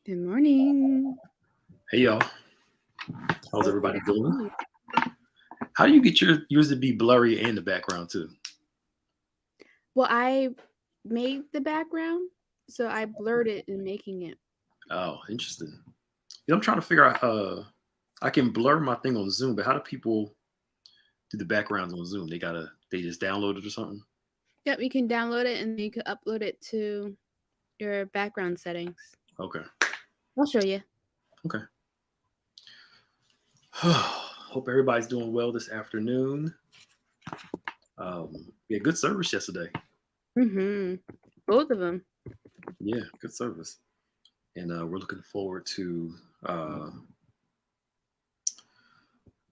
Good morning. Hey y'all, how's So good everybody to doing? see you. How do you get yours to be blurry in the background too? Well, I made the background, so I blurred it in making it. Oh, interesting. I'm trying to figure out. I can blur my thing on Zoom, but how do people do the backgrounds on Zoom? They just download it or something. Yep, you can download it and then you can upload it to your background settings. Okay, I'll show you. okay. Hope everybody's doing well this afternoon. We had good service yesterday. Mm-hmm. Both of them. Yeah, good service, and we're looking forward to uh,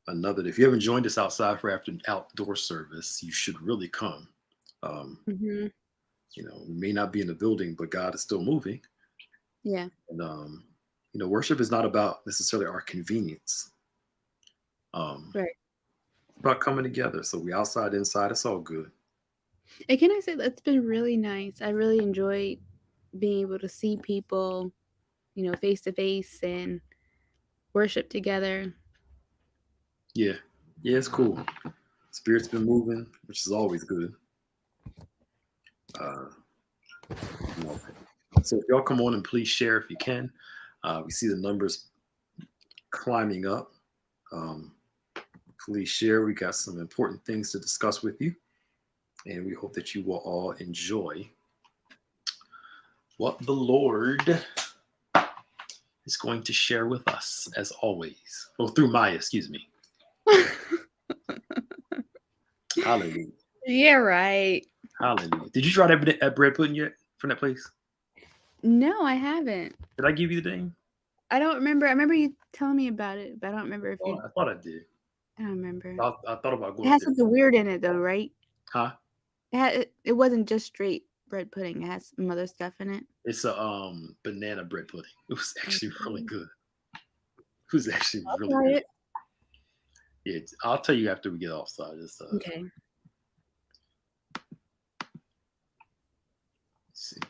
another. If you haven't joined us outside for after outdoor service, you should really come. Um, Mm-hmm. we may not be in the building, but God is still moving. Yeah. And worship is not about necessarily our convenience. Right. It's about coming together. So we outside, inside, it's all good. And can I say that's been really nice? I really enjoyed being able to see people, face to face and worship together. Yeah, yeah, it's cool. Spirit's been moving, which is always good. Uh, you know. So if y'all come on and please share if you can. We see the numbers climbing up. Um, please share. We got some important things to discuss with you, and we hope that you will all enjoy what the Lord is going to share with us, as always. Well, through Maya, excuse me. Hallelujah. Yeah, right. Hallelujah. Did you try that bread pudding yet from that place? No, I haven't. Did I give you the name? I don't remember. I remember you telling me about it, but I don't remember if Oh, you. I thought I did. I don't remember. I thought about It going up has there. something weird in it, though, right? Huh? It wasn't just straight bread pudding. It has some other stuff in it. It's a banana bread pudding. It was actually really Okay. good. It was actually I'll really try good. it. Yeah, I'll tell you after we get off. So I just Okay. see.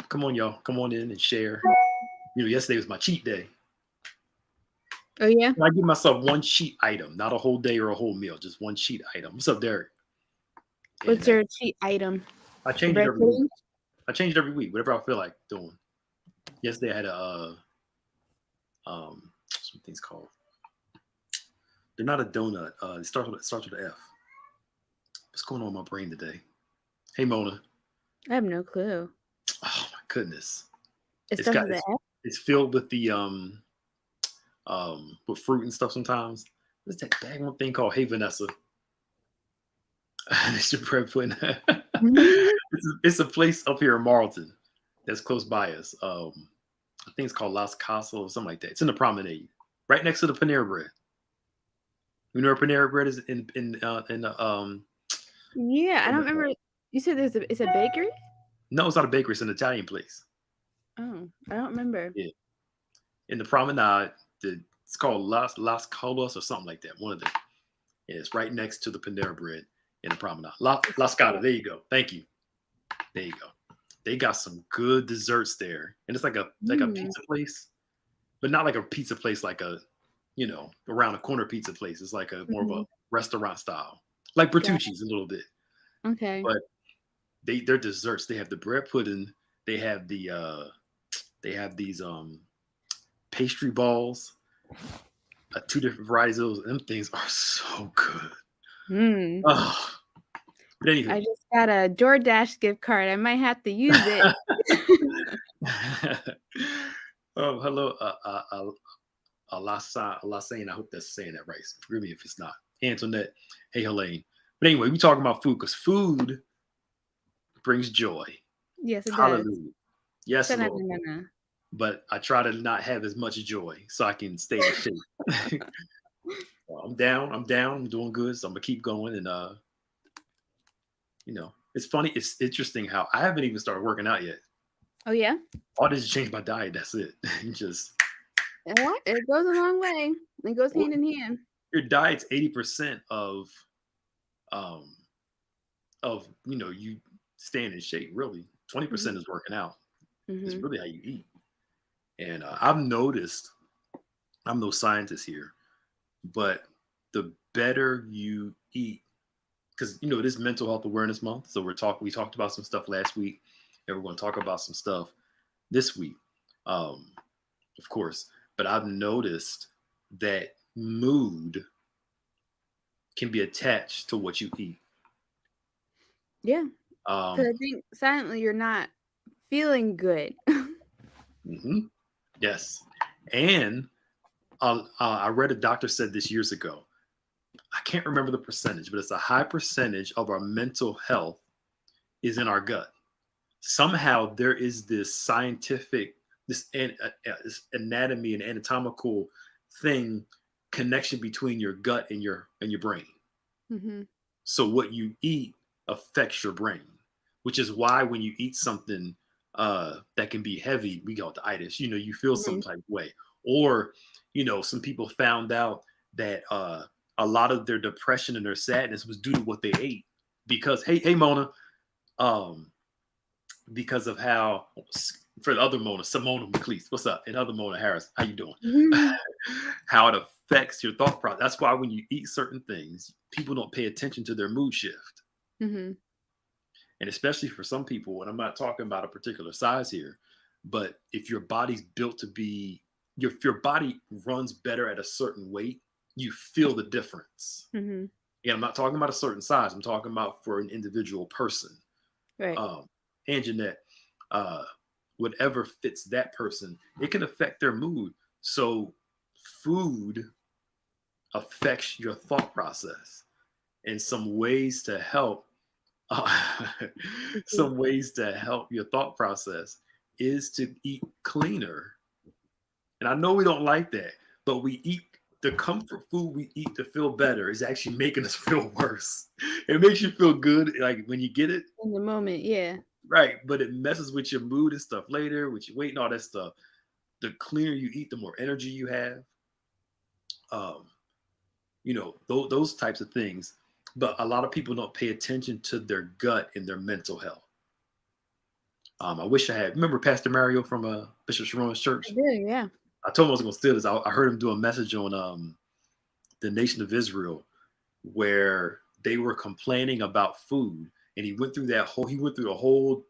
Come on, y'all. Come on in and share. Yesterday was my cheat day. Oh yeah. I give myself one cheat item, not a whole day or a whole meal, just one cheat item. What's up, Derek? What's And your cheat item? I The change it bread every week. pudding. I change it every week, whatever I feel like doing. Yesterday I had some things called. They're not a donut. It starts with an F. What's going on in my brain today? Hey Mona. I have no clue. Oh my goodness. It It's starts got with an F. it's filled with the with fruit and stuff sometimes. What's that dang one thing called? Hey Vanessa. It's your bread pudding. It's a place up here in Marlton that's close by us. I think it's called Las Casas or something like that. It's in the promenade, right next to the Panera Bread. You know where Panera Bread is in the Yeah, I don't remember. You said it's a bakery. no, it's not a bakery. It's an Italian place. Oh, I don't remember. Yeah, in the promenade. It's called Las Colas or something like that. One of them. Yeah, it's right next to the Panera Bread in the promenade. Las Cata. There you go. Thank you. There you go. They got some good desserts there, and it's like a Mm, pizza place, but not like a pizza place like a around the corner pizza place. It's like a more of a hmm. restaurant style, like Got Bertucci's a little bit. okay. But their desserts. They have the bread pudding. They have they have these pastry balls. Two different varieties of those. Them things are so good. Hmm. Oh, but I anywho, just got a DoorDash gift card. I might have to use it. oh hello, Alassane. I hope that's saying that right. Forgive me if it's not. Antoinette. Hey Helene. But anyway, we talking about food because food brings joy. Yes, it does. Hallelujah. Yes, Lord. Ta-na-na-na-na. But I try to not have as much joy so I can stay in shape. I'm down. I'm down. I'm doing good. So I'm gonna keep going. And it's funny. It's interesting how I haven't even started working out yet. Oh yeah. All I did is change my diet. That's it. Just It goes a long way. It goes hand in hand. your diet's 80% um of you staying in shape. Really, 20% Mhm. is working out. It's Mhm. really how you eat. And I've noticed, I'm no scientist here, but the better you eat, because it is Mental Health Awareness Month, so we talked about some stuff last week, and we're going to talk about some stuff this week, um, of course. But I've noticed that mood can be attached to what you eat. Yeah, because Um, I think silently you're not feeling good. mhm, yes, and I read a doctor said this years ago. I can't remember the percentage, but it's a high percentage of our mental health is in our gut. Somehow there is this scientific, this anatomy and anatomical thing, connection between your gut and your brain. Mhm. So what you eat affects your brain, which is why when you eat something that can be heavy, we call it the itis. You feel some Mhm. type of way, or some people found out that a lot of their depression and their sadness was due to what they ate. Because hey Mona, um, because of how for the other Mona, Simona McLeese, what's up? And other Mona Harris, how you doing? Mhm. How it affects your thought process. That's why when you eat certain things, people don't pay attention to their mood shift. Mhm. And especially for some people, and I'm not talking about a particular size here, but if your body's built to be, if your body runs better at a certain weight, you feel the difference. Mhm. And I'm not talking about a certain size. I'm talking about for an individual person. Right. Um, and Jeanette, uh, whatever fits that person, it can affect their mood. So food affects your thought process. And some ways to help, uh, Mhm. some ways to help your thought process is to eat cleaner. And I know we don't like that, but we eat the comfort food we eat to feel better is actually making us feel worse. It makes you feel good, like when you get it, In the moment, yeah. right? But it messes with your mood and stuff later, with your weight and all that stuff. The cleaner you eat, the more energy you have. Um, those types of things. But a lot of people don't pay attention to their gut and their mental health. I wish I had. Remember Pastor Mario from Bishop Sharon's I church? do, yeah. I told him I was going to steal this. I heard him do a message on the nation of Israel where they were complaining about food, and he went through that whole. He went through the whole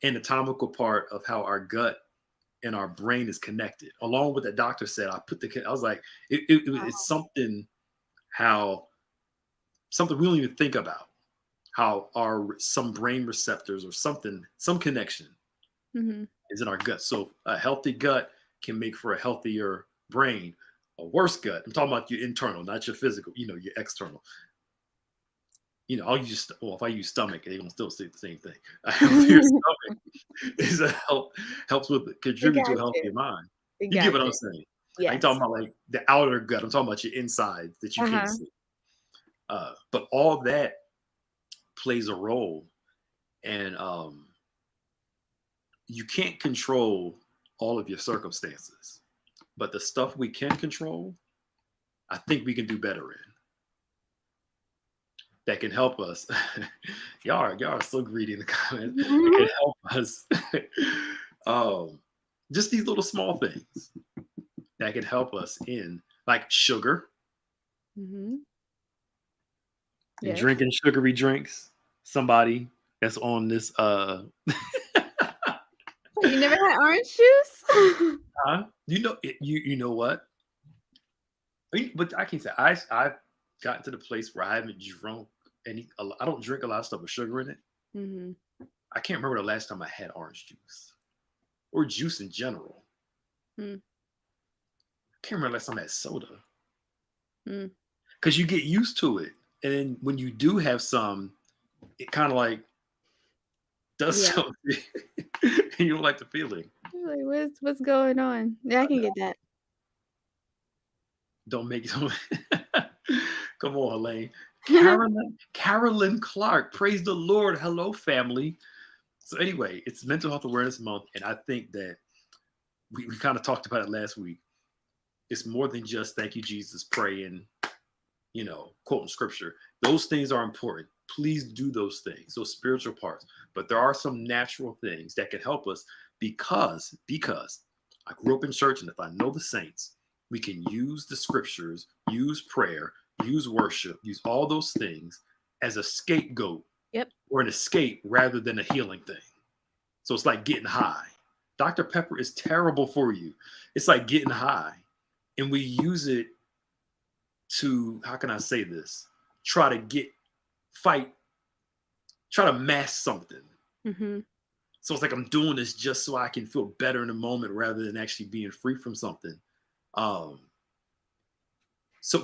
anatomical part of how our gut and our brain is connected. Along with the doctor said, I was like, it's Wow. something how something we don't even think about. How our some brain receptors or something, some connection Mhm. is in our gut. So a healthy gut can make for a healthier brain. A worse gut, I'm talking about your internal, not your physical, your external. Well, if I use stomach, they're gonna still say the same thing. A healthier stomach is helps with I contribute to got a you. healthier mind. I You get got what I'm you. saying? I ain't talking Yes. about like the outer gut. I'm talking about your inside that you can't Uh-huh. see. But all that plays a role, and you can't control all of your circumstances, but the stuff we can control, I think we can do better in. That can help us. Y'all are so greedy in the comments. It can Mhm. help us. um, just these little small things that can help us in, like sugar Mhm. and Yes. drinking sugary drinks. Somebody that's on this Wait, you never had orange juice? you know what? But I can say I've gotten to the place where I haven't drunk I don't drink a lot of stuff with sugar in it. Mhm. I can't remember the last time I had orange juice or juice in general. Mm, I can't remember the last time I had soda mm. because you get used to it, and then when you do have some, it kind of like does Yeah. something, and you don't like the feeling. Like, what's going on? Yeah, I can get that. Don't make it. Come on, Elaine. Carolyn Clark. Praise the Lord. Hello, family. So anyway, it's Mental Health Awareness Month, and I think that we kind of talked about it last week. It's more than just thank you, Jesus, praying, quoting scripture. Those things are important. Please do those things, those spiritual parts. But there are some natural things that can help us because I grew up in church, and if I know the saints, we can use the scriptures, use prayer, use worship, use all those things as a scapegoat Yep. or an escape rather than a healing thing. So it's like getting high. Dr. Pepper is terrible for you. It's like getting high. And we use it to, how can I say this? Try to fight, try to mask something. Mm-hmm. So it's like I'm doing this just so I can feel better in the moment rather than actually being free from something. Um, so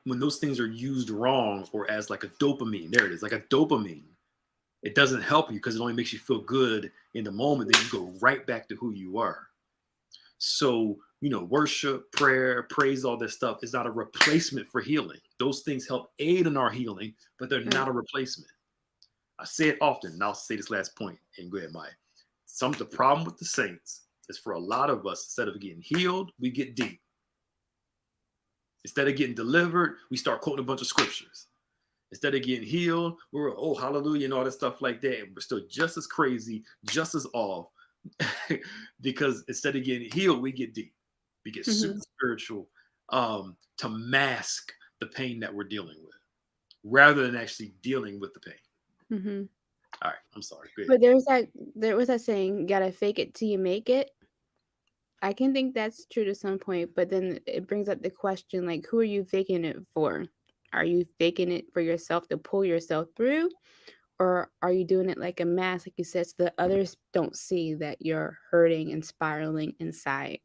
when those things are used wrong or as like a dopamine, there it is, like a dopamine, it doesn't help you because it only makes you feel good in the moment. Then you go right back to who you are. So, worship, prayer, praise, all this stuff is not a replacement for healing. Those things help aid in our healing, but they're Right. not a replacement. I say it often, and I'll say this last point, and go ahead, Maya. The problem with the saints is for a lot of us, instead of getting healed, we get deep. Instead of getting delivered, we start quoting a bunch of scriptures. Instead of getting healed, we're, oh, hallelujah, and all that stuff like that. And we're still just as crazy, just as off. Because instead of getting healed, we get deep. We get Mm-hmm. super spiritual to mask the pain that we're dealing with rather than actually dealing with the pain. Mm-hmm. All right, I'm sorry. Go ahead. But there was that saying, gotta fake it till you make it. I can think that's true to some point, but then it brings up the question, like, who are you faking it for? Are you faking it for yourself to pull yourself through? Or are you doing it like a mask, like you said, so that others don't see that you're hurting and spiraling inside,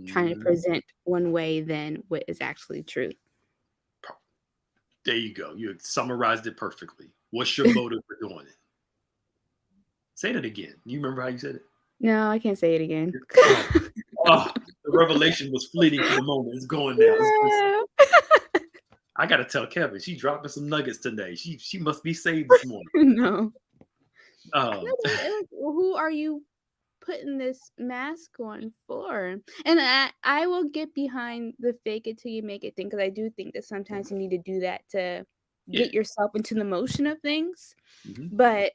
trying to Mhm. present one way than what is actually true? There you go. You summarized it perfectly. What's your motive for doing it? Say that again. You remember how you said it? No, I can't say it again. Oh, oh, the revelation was fleeting for the moment. It's going now. Yeah. I gotta tell Kevin. She dropping some nuggets today. She must be saved this morning. No. No, Um, but, like, who are you putting this mask on for? And I will get behind the fake it till you make it thing, because I do think that sometimes you need to do that to yeah. get yourself into the motion of things. Hmm. But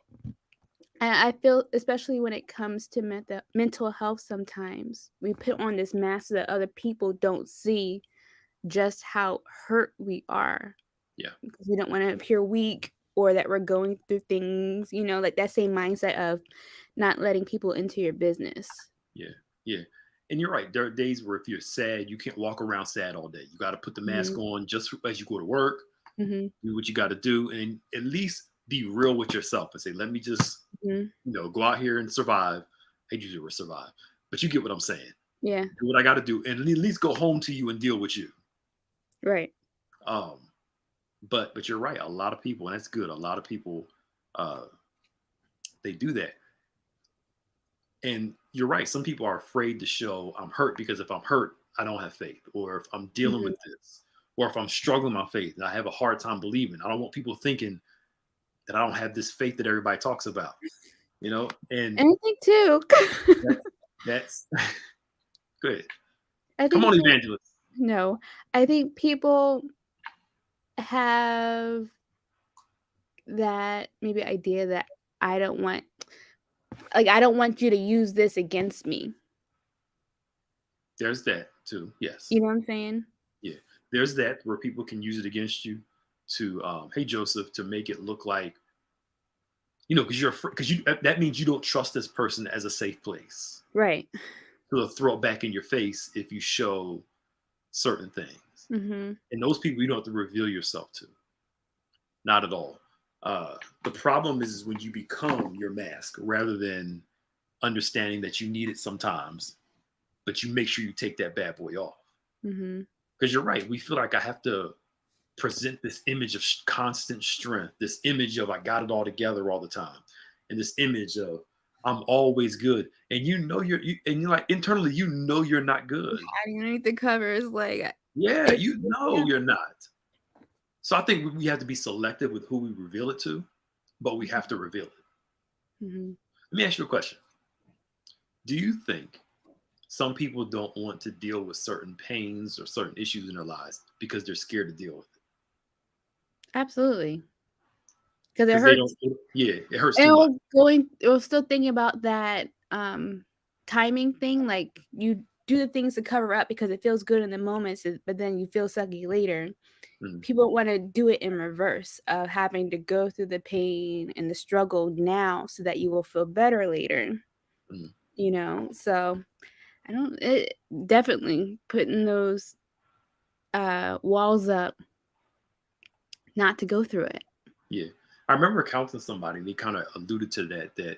I feel, especially when it comes to mental health, sometimes we put on this mask so that other people don't see just how hurt we are, Yeah. because we don't want to appear weak or that we're going through things, like that same mindset of not letting people into your business. Yeah. Yeah. And you're right. There are days where if you're sad, you can't walk around sad all day. You got to put the mask Mhm, on just as you go to work. mhm, Do what you got to do, and at least be real with yourself and say, "Let me just, mhm. go out here and survive." I hate to use the word survive, but you get what I'm saying. Yeah, Do what I got to do, and at least go home to you and deal with you. right. Um, but you're right. A lot of people, and that's good. A lot of people, uh, they do that, and you're right. Some people are afraid to show I'm hurt because if I'm hurt, I don't have faith, or if I'm dealing Mhm. with this, or if I'm struggling with my faith and I have a hard time believing. I don't want people thinking that I don't have this faith that everybody talks about. And And I think too that's that's good. I Come think on, too evangelist. no, I think people have that maybe idea that I don't want I don't want you to use this against me. There's that too. Yes. You know what I'm saying? Yeah. There's that where people can use it against you to, hey Joseph, to make it look like, because because that means you don't trust this person as a safe place. Right. So they'll throw it back in your face if you show certain things. Mhm. And those people you don't have to reveal yourself to. Not at all. The problem is when you become your mask rather than understanding that you need it sometimes, but you make sure you take that bad boy off. Mhm. Because you're right. We feel like I have to present this image of constant strength, this image of I got it all together all the time, and this image of I'm always good. And and you're like internally, you're not good. Hiding underneath the covers, like, Yeah, it's yeah. you're not. So I think we have to be selective with who we reveal it to, but we have to reveal it. Mhm. Let me ask you a question. Do you think some people don't want to deal with certain pains or certain issues in their lives because they're scared to deal with it? Absolutely, because it Because they don't, hurts. yeah, it hurts And too much. I was still thinking about that, timing thing. Like you do the things to cover up because it feels good in the moment, but then you feel sucky later. Mm, People want to do it in reverse of having to go through the pain and the struggle now so that you will feel better later. mm. So I don't it definitely putting those walls up not to go through it. Yeah. I remember counseling somebody, and they kind of alluded to that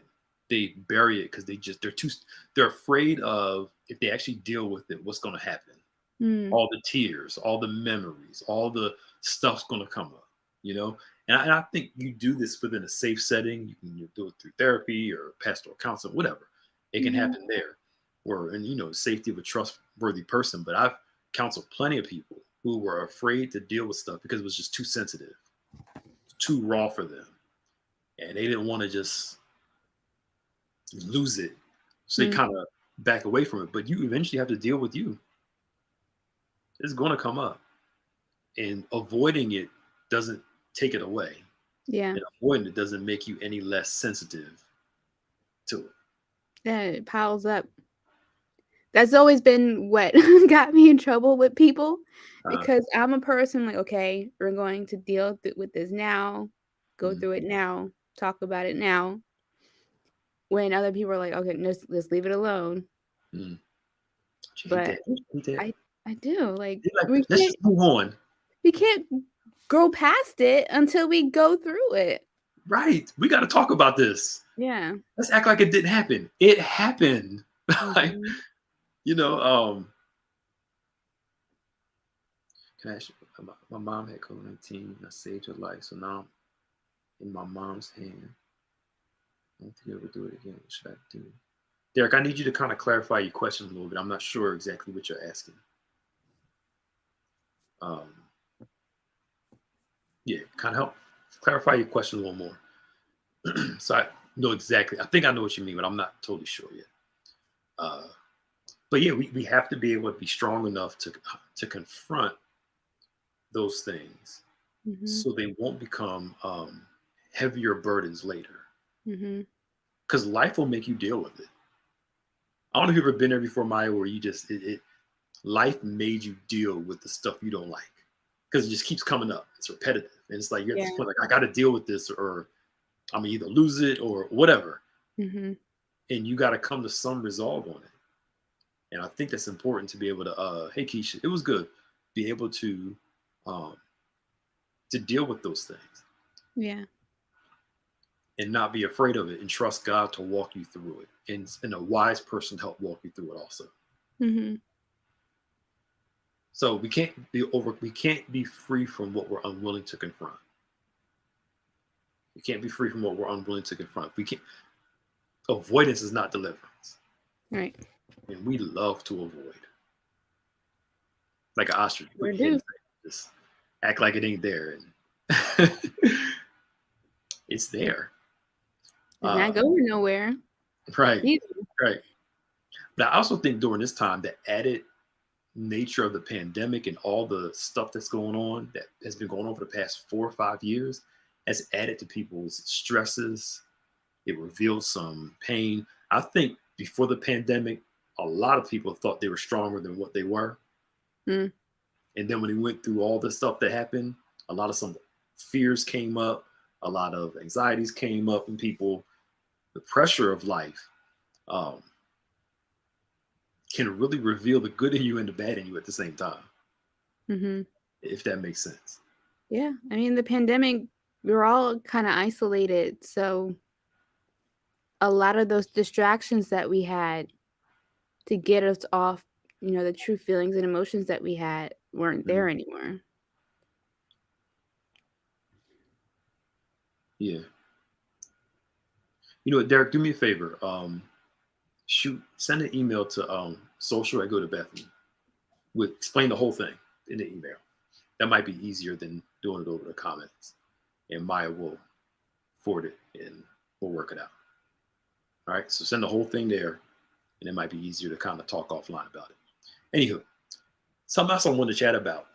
they bury it because they're afraid of, if they actually deal with it, what's going to happen. Mm, All the tears, all the memories, all the stuff's going to come up, you know? And I think you do this within a safe setting. You do it through therapy or pastoral counseling, whatever. It can mhm, happen there, or, and safety of a trustworthy person. But I've counseled plenty of people who were afraid to deal with stuff because it was just too sensitive, too raw for them. And they didn't want to just lose it. So they mm, kind of back away from it. But you eventually have to deal with you. It's going to come up. And avoiding it doesn't take it away. yeah. And avoiding it doesn't make you any less sensitive to it. Yeah, it piles up. That's always been what got me in trouble with people Uh, because I'm a person like, okay, we're going to deal with this now, go mm, through it now, talk about it now. When other people are like, okay, let's leave it alone. mm. Don't you hate But that? Don't you hate that? I do like They're like, let's just move on. we can't go past it until we go through it. Right. We got to talk about this. Yeah. Let's act like it didn't happen. It happened. Like, Hmm. you know, um, can I ask you, my mom had COVID-19. I saved her life. So now I'm in my mom's hand. I don't think I'll ever do it again. What should I do? Derek, I need you to kind of clarify your question a little bit. I'm not sure exactly what you're asking. Um, yeah, kind of help clarify your question a little more. So I know exactly. I think I know what you mean, but I'm not totally sure yet. Uh, but yeah, we have to be able to be strong enough to confront those things, Hmm. so they won't become heavier burdens later. Hmm. Because life will make you deal with it. I don't know if you've ever been there before, Maya, where you just life made you deal with the stuff you don't like because it just keeps coming up. It's repetitive, and it's like you're at Yeah. this point, like I got to deal with this, or I'm gonna either lose it or whatever, Hmm. and you got to come to some resolve on it. And I think that's important to be able to. Hey, Keisha, it was good. Be able um, to deal with those things Yeah. and not be afraid of it, and trust God to walk you through it, and a wise person to help walk you through it also. Hmm. So we can't be over. We can't be free from what we're unwilling to confront. We can't be free from what we're unwilling to confront. We can't. Avoidance is not deliverance, Right. and we love to avoid, like an ostrich. Put Sure your head in do. the sand, just act like it ain't there, and it's there. It's not Uh, going nowhere right, either. right. But I also think during this time, the added nature of the pandemic and all the stuff that's going on, that has been going on for the past 4 or 5 years, has added to people's stresses. It revealed some pain. I think before the pandemic, a lot of people thought they were stronger than what they were. Mm. And then when they went through all the stuff that happened, a lot of some fears came up, a lot of anxieties came up in people. The pressure of life um, can really reveal the good in you and the bad in you at the same time, Hmm. if that makes sense. Yeah. I mean, the pandemic, we were all kind of isolated. So a lot of those distractions that we had to get us off, the true feelings and emotions that we had weren't Mhm. there anymore. Yeah. You know what, Derek, do me a favor. Send an email to social at Go to Bethany with explain the whole thing in the email. That might be easier than doing it over the comments. And Maya will forward it and we'll work it out. All right. So send the whole thing there, and it might be easier to kind of talk offline about it. Anywho, something else I want to chat about.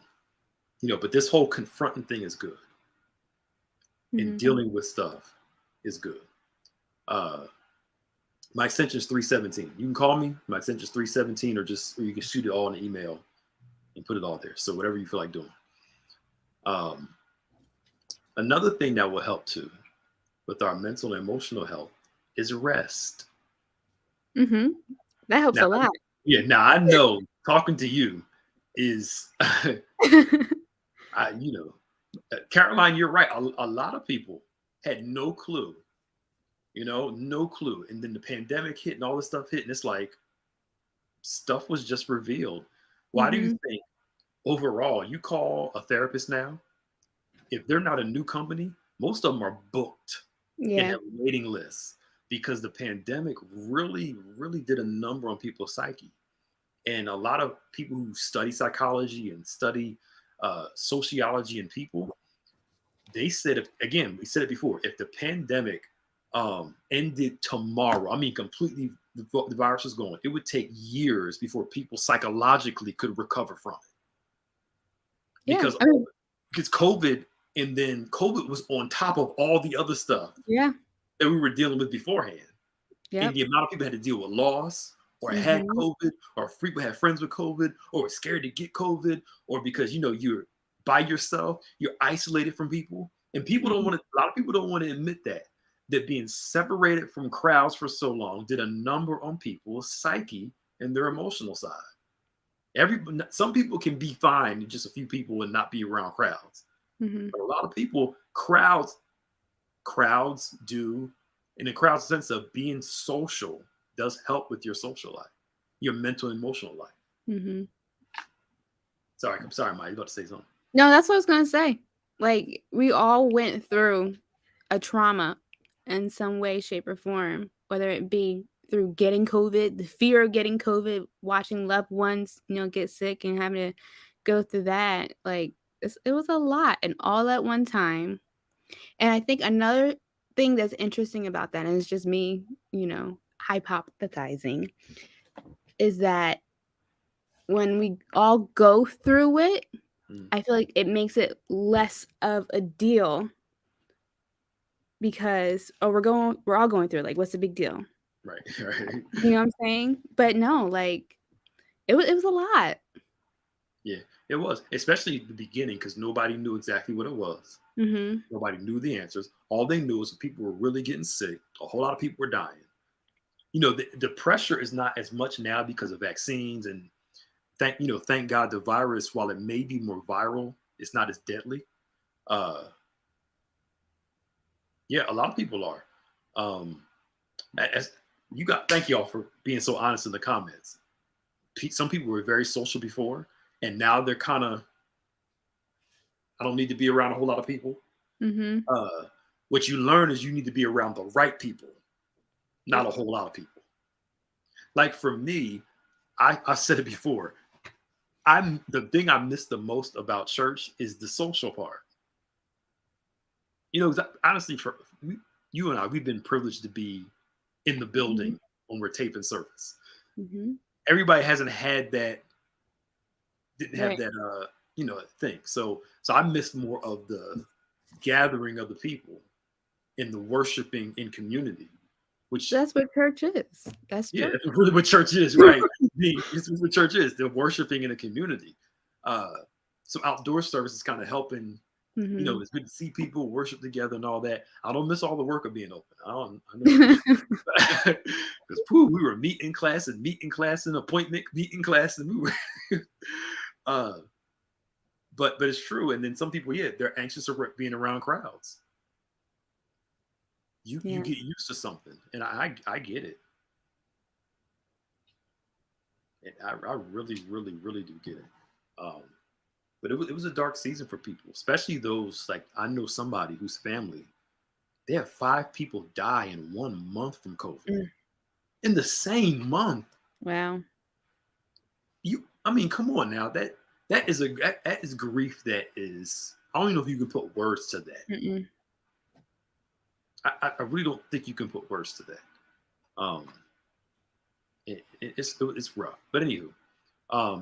But this whole confronting thing is good, and Hmm. dealing with stuff is good. Uh, My extension is 317. You can call me. My extension is 317, or you can shoot it all in an email and put it all there. So whatever you feel like doing. Um, Another thing that will help too with our mental and emotional health is rest. Mm-hmm. That helps Now, a lot. yeah, now I know talking to you is, you know, Caroline, you're right. A lot of people had no clue, no clue. And then the pandemic hit and all this stuff hit, and it's like stuff was just revealed. Why do you Mm-hmm. think overall you call a therapist now? If they're not a new company, most of them are booked and Yeah. have waiting lists because the pandemic really, really did a number on people's psyche. And a lot of people who study psychology and study sociology in people, they said, if, again, we said it before, if the pandemic ended tomorrow, I mean, completely, the virus is gone, it would take years before people psychologically could recover from it. Yeah. Because I mean, because COVID, and then COVID was on top of all the other stuff yeah. that we were dealing with beforehand. And Yep. the amount of people had to deal with loss, or had Mm-hmm. COVID, or frequently had friends with COVID, or were scared to get COVID, or because you're by yourself, you're isolated from people. And people don't Mm-hmm. want to, a lot of people don't want to admit that being separated from crowds for so long did a number on people's psyche and their emotional side. Some people can be fine, just a few people, and not be around crowds. Mm-hmm. But a lot of people, crowds do, in a crowd sense of being social, does help with your social life, your mental and emotional life. Mm-hmm. Sorry, I'm sorry, Mike. You about to say something? No, that's what I was gonna say. Like we all went through a trauma in some way, shape, or form, whether it be through getting COVID, the fear of getting COVID, watching loved ones, get sick and having to go through that. Like it was a lot and all at one time. And I think another thing that's interesting about that, and it's just me, hypothesizing, is that when we all go through it, Mm, I feel like it makes it less of a deal because, oh, we're all going through it. Like, what's the big deal? right, right. You know what I'm saying? But no, like it was a lot. Yeah, it was, especially at the beginning, because nobody knew exactly what it was. Mhm. Nobody knew the answers. All they knew was that people were really getting sick. A whole lot of people were dying. The pressure is not as much now because of vaccines, and thank God the virus, while it may be more viral, it's not as deadly. Uh, yeah, a lot of people are. Um, as thank y'all for being so honest in the comments. Some people were very social before, and now they're kind of, I don't need to be around a whole lot of people. Mhm. What you learn is you need to be around the right people, not Yep. a whole lot of people. Like for me, I said it before. The thing I miss the most about church is the social part. Honestly, you and I, we've been privileged to be in the Mhm. building when we're taping service. Mhm. Everybody hasn't had that, didn't have Right. that, thing. So I missed more of the gathering of the people in the worshiping in community, which, That's what church is. That's yeah, church. that's really what church is, right? This is what church is. They're worshiping in a community. Uh, so outdoor service is kind of helping. Mhm. It's good to see people worship together and all that. I don't miss all the work of being open. I know that for sure. Because we were meeting class and appointment meeting class, and we were. uh, but it's true. And then some people, yeah, they're anxious of being around crowds. You Yeah. get used to something, and I get it. And I really, really, really do get it. Um, but it was a dark season for people, especially those, like, I know somebody whose family, they have 5 people die in 1 month from COVID. Mm. In the same month. Wow. I mean, come on now. That is grief that is, I don't even know if you can put words to that. Mm-mm. I really don't think you can put words to that. Um, it's rough. But anywho,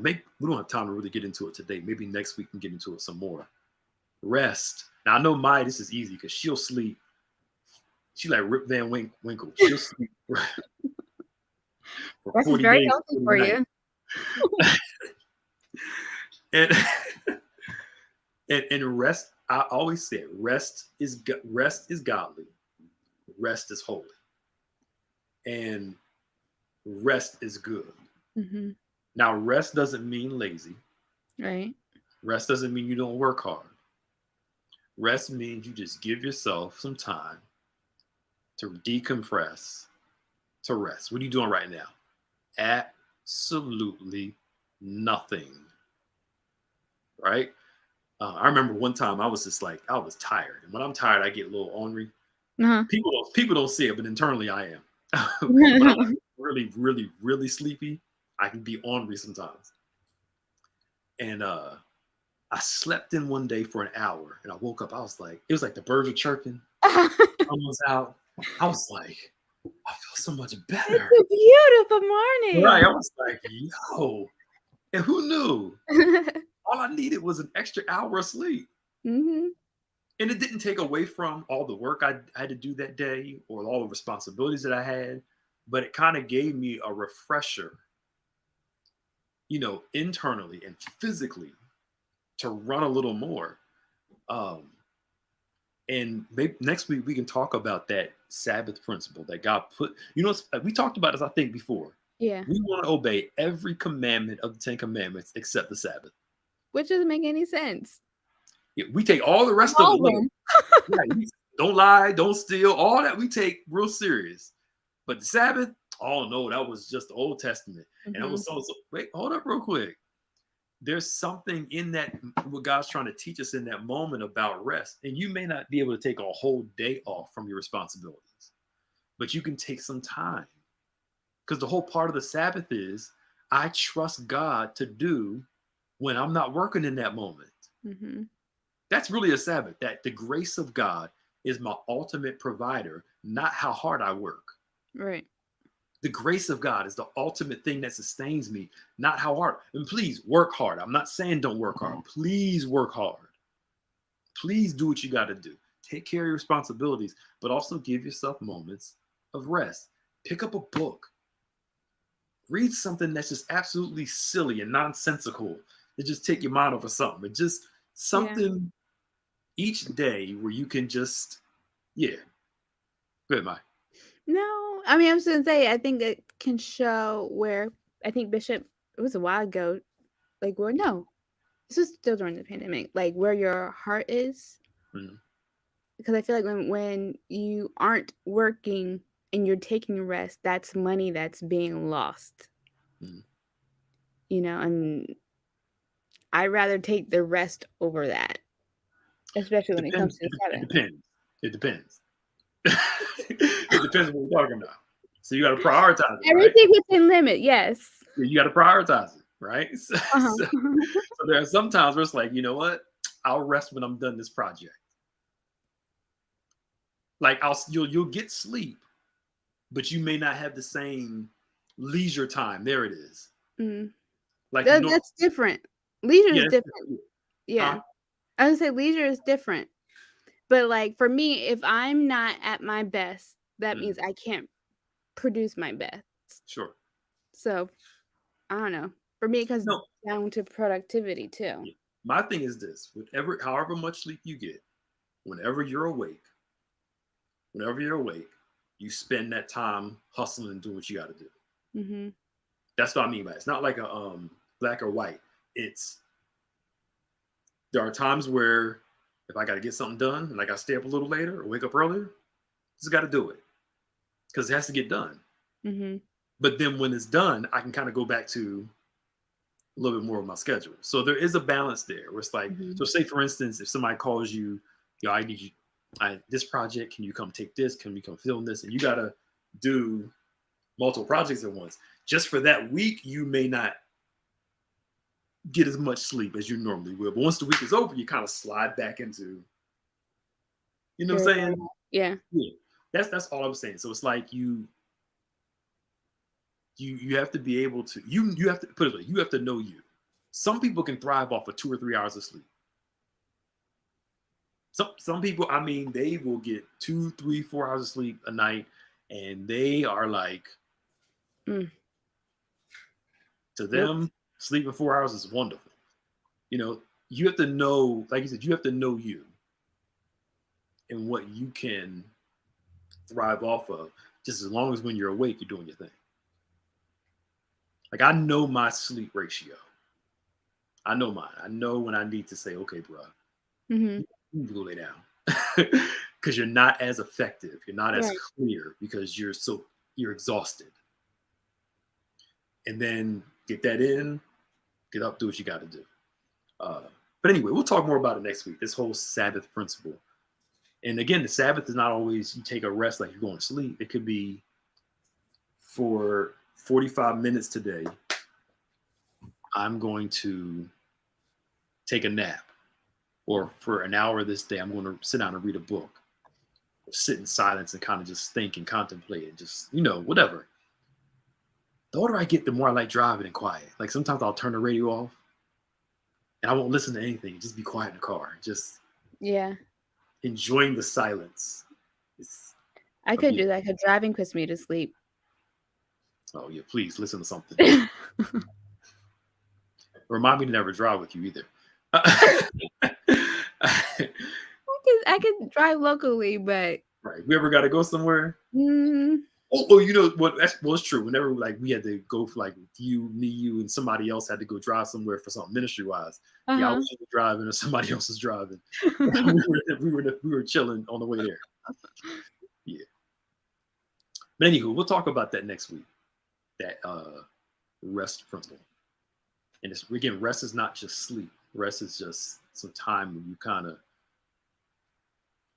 maybe we don't have time to really get into it today. Maybe next week we can get into it some more. Rest. Now I know Maya, this is easy because she'll sleep. She like Rip Van Winkle. She'll sleep. for Rest is 40 very days, healthy 40 for nights. you. And, and rest, I always say rest is godly, rest is holy, and rest is good. Hmm. Now, rest doesn't mean lazy. Right. Rest doesn't mean you don't work hard. Rest means you just give yourself some time to decompress, to rest. What are you doing right now? Absolutely nothing, right? I remember one time I was just like, I was tired. And when I'm tired, I get a little ornery. Uh-huh. People don't see it, but internally I am. When I'm really, really, really sleepy, I can be ornery sometimes. And I slept in one day for an hour and I woke up. I was like, it was like the birds were chirping, sun was out. I was like, I feel so much It's better. a beautiful Right. I morning. was like, yo, and who knew? All I needed was an extra hour of sleep. Hmm. And it didn't take away from all the work I had to do that day or all the responsibilities that I had, but it kind of gave me a refresher, internally and physically to run a little more. Um, and maybe next week we can talk about that Sabbath principle that God put. We talked about this, I think, before. Yeah. We want to obey every commandment of the Ten Commandments except the Sabbath. Which doesn't make any sense. Yeah, we take all the rest of it. All of Look, them. right, don't lie, don't steal, all that we take real serious. But the Sabbath, oh no, that was just the Old Testament. And that Hmm. was so. Wait, hold up real quick. There's something in that, what God's trying to teach us in that moment about rest. And you may not be able to take a whole day off from your responsibilities, but you can take some time. Because the whole part of the Sabbath is I trust God to do when I'm not working in that moment. Hmm. That's really a Sabbath, that the grace of God is my ultimate provider, not how hard I work. Right. The grace of God is the ultimate thing that sustains me, not how hard. And please work hard. I'm not saying don't work hard. Please work hard. Please do what you got to do. Take care of your responsibilities, but also give yourself moments of rest. Pick up a book. Read something that's just absolutely silly and nonsensical to just take your mind off of something. But just Yeah. something each day where you can just, yeah. Good, Mike. No, I mean, I was gonna say, I think it can show where I think Bishop, it was a while ago, like where no, this was still during the pandemic, like where your heart is. Mhm. Because I feel like when you aren't working and you're taking rest, that's money that's being lost, Mhm. and I'd rather take the rest over that, especially It when it depends. comes to It Sabbath. depends. It depends. It depends what we're talking about. So you got to prioritize it, right? Everything within limit, yes. Yeah, you got to prioritize it, right? Uh-huh. So there are some times where it's like, you know what? I'll rest when I'm done this project. Like you'll get sleep, but you may not have the same leisure time. There it is. Mm. Like you know, That's different. Leisure yeah, is different. huh? Yeah. I would say leisure is different. But like for me, if I'm not at my best, that Mm, means I can't produce my best. sure. So I don't know. For me, it comes No, down to productivity too. yeah. My thing is this: however much sleep you get, whenever you're awake, whenever you're awake, you spend that time hustling and doing what you got to do. Hmm. That's what I mean by it. It's not like a black or white. It's there are times where if I got to get something done and I got to stay up a little later or wake up earlier, just got to do it because it has to get done. Hmm. But then when it's done, I can kind of go back to a little bit more of my schedule. So there is a balance there where it's like, Hmm. so say for instance, if somebody calls you, I need you, this project, can you come take this? Can you come film this? And you got to do multiple projects at once. Just for that week, you may not get as much sleep as you normally will. But once the week is over, you kind of slide back into, you know what Very I'm saying? normal. Yeah. Yeah. That's all I'm saying. So it's like you have to be able to you have to put it like you have to know you. Some people can thrive off of 2 or 3 hours of sleep. Some people, I mean, they will get 2, 3, 4 hours of sleep a night, and they are like Mm. To Nope. them, sleeping 4 hours is wonderful. You know, you have to know, like you said, you have to know you and what you can thrive off of. Just as long as when you're awake, you're doing your thing. Like I know my sleep ratio. I know mine. I know when I need to say, okay, bro, Mm-hmm. you can go lay down. Because you're not as effective. You're not as Right. clear because you're exhausted. And then get that in, get up, do what you got to do. Uh, but anyway, we'll talk more about it next week. This whole Sabbath principle. And again, the Sabbath is not always you take a rest like you're going to sleep. It could be for 45 minutes today, I'm going to take a nap. Or for an hour this day, I'm going to sit down and read a book. Or sit in silence and kind of just think and contemplate and just, whatever. The older I get, the more I like driving and quiet. Like sometimes I'll turn the radio off and I won't listen to anything. Just be quiet in the car. Just Yeah. enjoying the silence. It's, I but could yeah. do that because driving puts me to sleep. Oh yeah, please listen to something. I Remind me to never drive with you either. could drive locally, but Right. We ever got to go somewhere? mm, Oh, you know what? Well, it's true. Whenever like we had to go for like you, me, you, and somebody else had to go drive somewhere for something ministry wise. Yeah, I uh-huh. was either driving or somebody else was driving. we were chilling on the way there. Yeah. But anywho, we'll talk about that next week. That rest principle. And it's again, rest is not just sleep. Rest is just some time when you kind of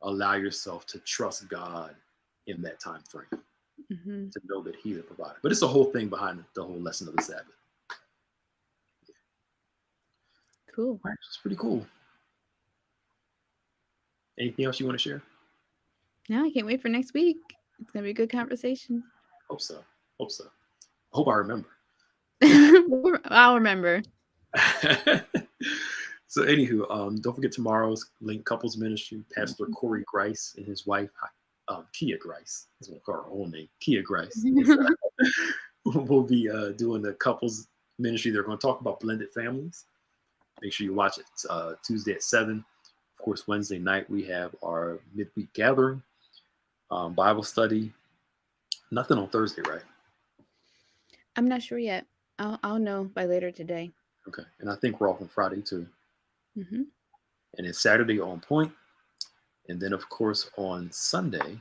allow yourself to trust God in that time frame Mm-hmm. to know that He's the provider. But it's a whole thing behind the whole lesson of the Sabbath. Cool. All right, it's pretty cool. Anything else you want to share? No, I can't wait for next week. It's gonna be a good conversation. Hope so. Hope so. Hope I remember. I'll remember. So, anywho, don't forget tomorrow's Link Couples Ministry. Pastor Corey Grice and his wife, Kia Grice. That's what I call her whole name, Kia Grice. We'll be doing the couples ministry. They're going to talk about blended families. Make sure you watch it. It's, Tuesday at 7. Of course, Wednesday night we have our midweek gathering, Bible study. Nothing on Thursday, right? I'm not sure yet. I'll know by later today. Okay. And I think we're off on Friday too. Mm-hmm. And it's Saturday on point. And then, of course, on Sunday,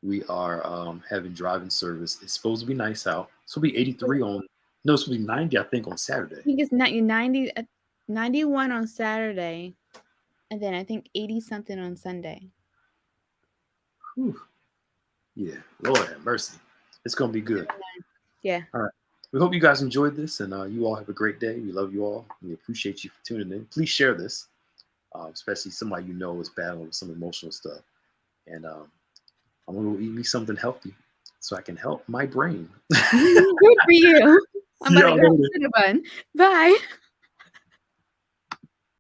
we are having driving service. It's supposed to be nice out. It's supposed to be 83 on, no, it's supposed to be 90, I think, on Saturday. I think it's 90, 91 on Saturday, and then I think 80 something on Sunday. Whew. Yeah, Lord have mercy. It's going to be good. Yeah. All right. We hope you guys enjoyed this, and you all have a great day. We love you all. We appreciate you for tuning in. Please share this, especially somebody you know is battling with some emotional stuff. And I'm going to eat me something healthy so I can help my brain. Good for you. I'm See about to y'all go have later. a cinnamon bun. Bye.